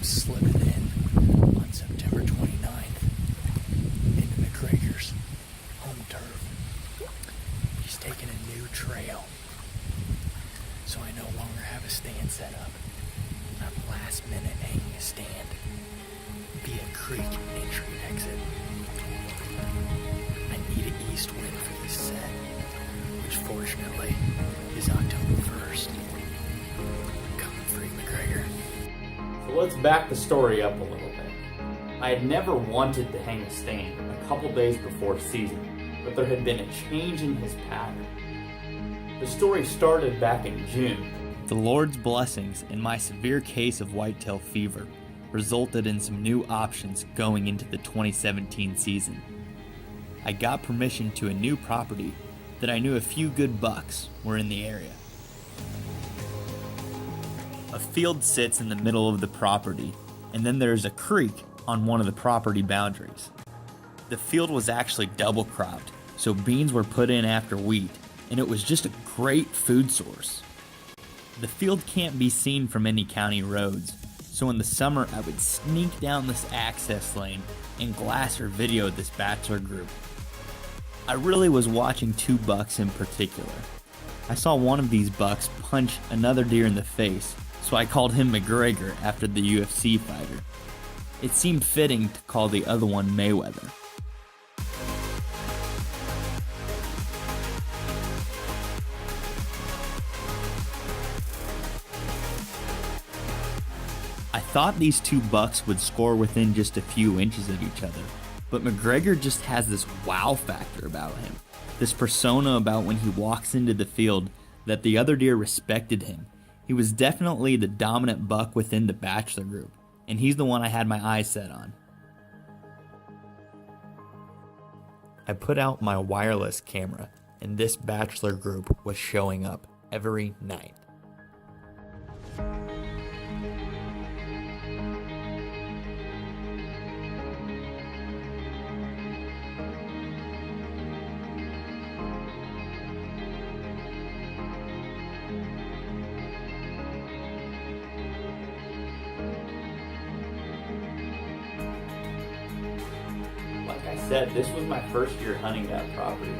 slipping in on September 29th into McGregor's home turf. He's taking a new trail, so I no longer have a stand set up. I'm last minute hanging a stand via creek entry and exit. I need an east wind for this set, which fortunately is October 1st. Coming for you, McGregor. So let's back the story up a little bit. I had never wanted to hang a stand a couple days before season, but there had been a change in his pattern. The story started back in June. The Lord's blessings and my severe case of whitetail fever resulted in some new options going into the 2017 season. I got permission to a new property that I knew a few good bucks were in the area. A field sits in the middle of the property, and then there's a creek on one of the property boundaries. The field was actually double cropped, so beans were put in after wheat, and it was just a great food source. The field can't be seen from any county roads, so in the summer I would sneak down this access lane and glass or video this bachelor group. I really was watching two bucks in particular. I saw one of these bucks punch another deer in the face, so I called him McGregor after the UFC fighter. It seemed fitting to call the other one Mayweather. I thought these two bucks would score within just a few inches of each other, but McGregor just has this wow factor about him, this persona about when he walks into the field that the other deer respected him. He was definitely the dominant buck within the bachelor group, and he's the one I had my eyes set on. I put out my wireless camera, and this bachelor group was showing up every night. Like I said, this was my first year hunting that property,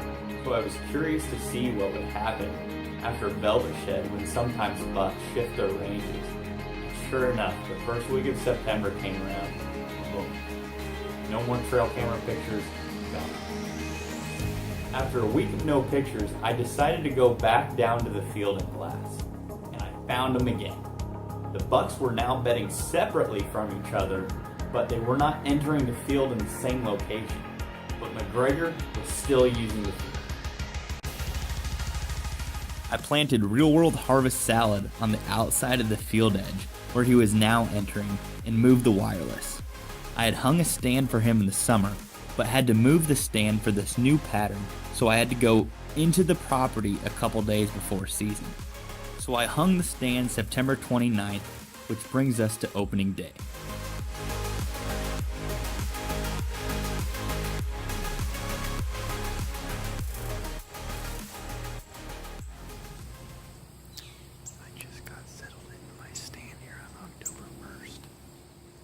so I was curious to see what would happen after velvet shed when sometimes bucks shift their ranges. And sure enough, the first week of September came around. Boom. No more trail camera pictures, gone. After a week of no pictures, I decided to go back down to the field and glass, and I found them again. The bucks were now bedding separately from each other, but they were not entering the field in the same location. But McGregor was still using the field. I planted Real World Harvest Salad on the outside of the field edge where he was now entering and moved the wireless. I had hung a stand for him in the summer, but had to move the stand for this new pattern, so I had to go into the property a couple days before season. So I hung the stand September 29th, which brings us to opening day. I just got settled into my stand here on October 1st.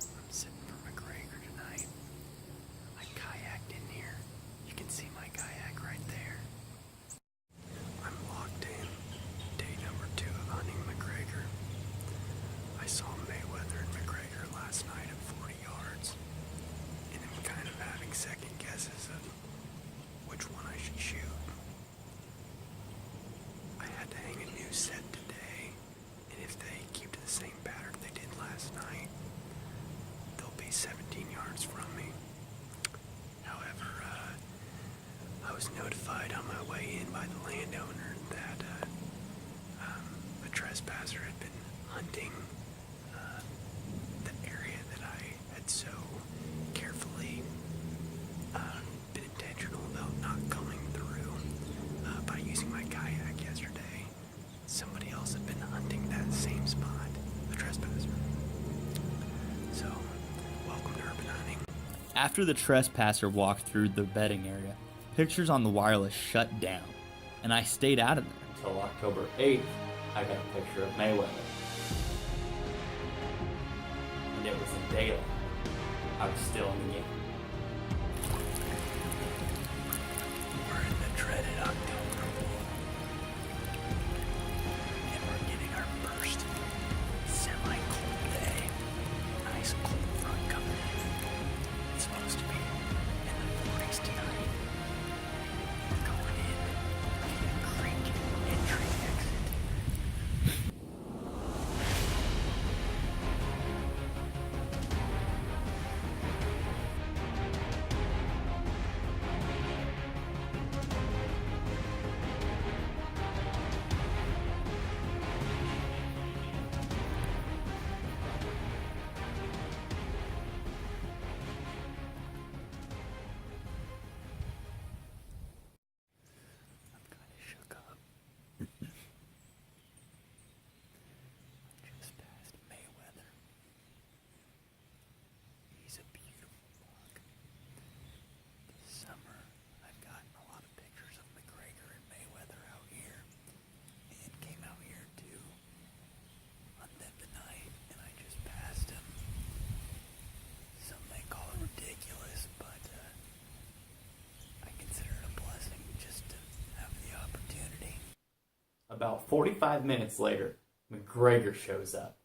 I'm sitting for McGregor tonight. I kayaked in here. You can see my kayak right there. I'm locked in. Day number 2 of hunting McGregor. I saw Mayweather and McGregor last night at 40 yards, and I'm kind of having second guesses of which one I should shoot. I had to hang a new set today, and if they keep to the same pattern they did last night, they'll be 17 yards from me. However, I was notified on my way in by the landowner that a trespasser had been hunting the area that I had so carefully been intentional about not going through by using my kayak yesterday. Somebody else had been hunting that same spot, a trespasser. So, welcome to urban hunting. After the trespasser walked through the bedding area, pictures on the wireless shut down, and I stayed out of there. Until October 8th, I got a picture of Mayweather. and it was in daylight, I was still in the game. We're in the dreaded October, and we're getting our first semi-cold day. Nice cold front coming in. It's supposed to be in the 40s tonight. We're going in via creek entry exit. I'm kind of shook up. I just passed Mayweather. He's a beautiful buck. This summer, I've gotten a lot of pictures of McGregor and Mayweather out here, and came out here to hunt them tonight, and I just passed him. Some may call it ridiculous, but I consider it a blessing just to have the opportunity. About 45 minutes later, McGregor shows up.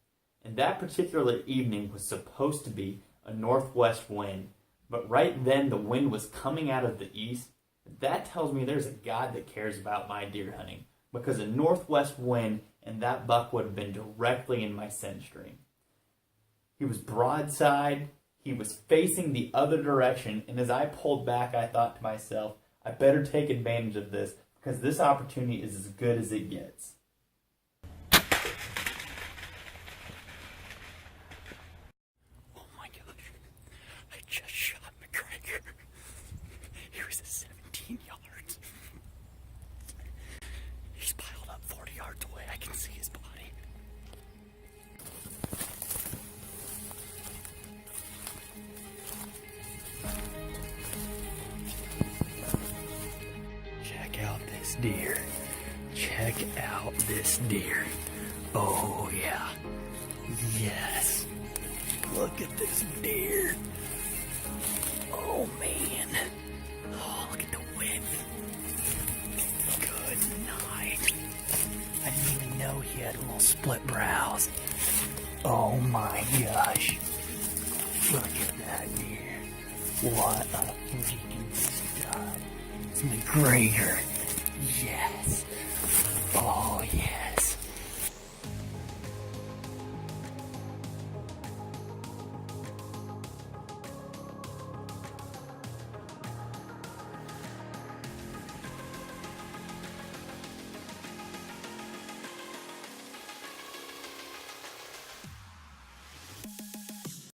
And that particular evening was supposed to be a northwest wind. But right then, the wind was coming out of the east. That tells me there's a God that cares about my deer hunting. Because a northwest wind and that buck would have been directly in my scent stream. He was broadside. He was facing the other direction. And as I pulled back, I thought to myself, I better take advantage of this, because this opportunity is as good as it gets. Oh my gosh. I just shot McGregor. He was at 17 yards. He's piled up 40 yards away. I can see his body. Check out this deer. Check out this deer. Oh yeah. Yes. Look at this deer. Oh man. Oh, look at the wind. Good night. I didn't even know he had little split brows. Oh my gosh. Look at that deer. What a freaking stud. It's McGregor.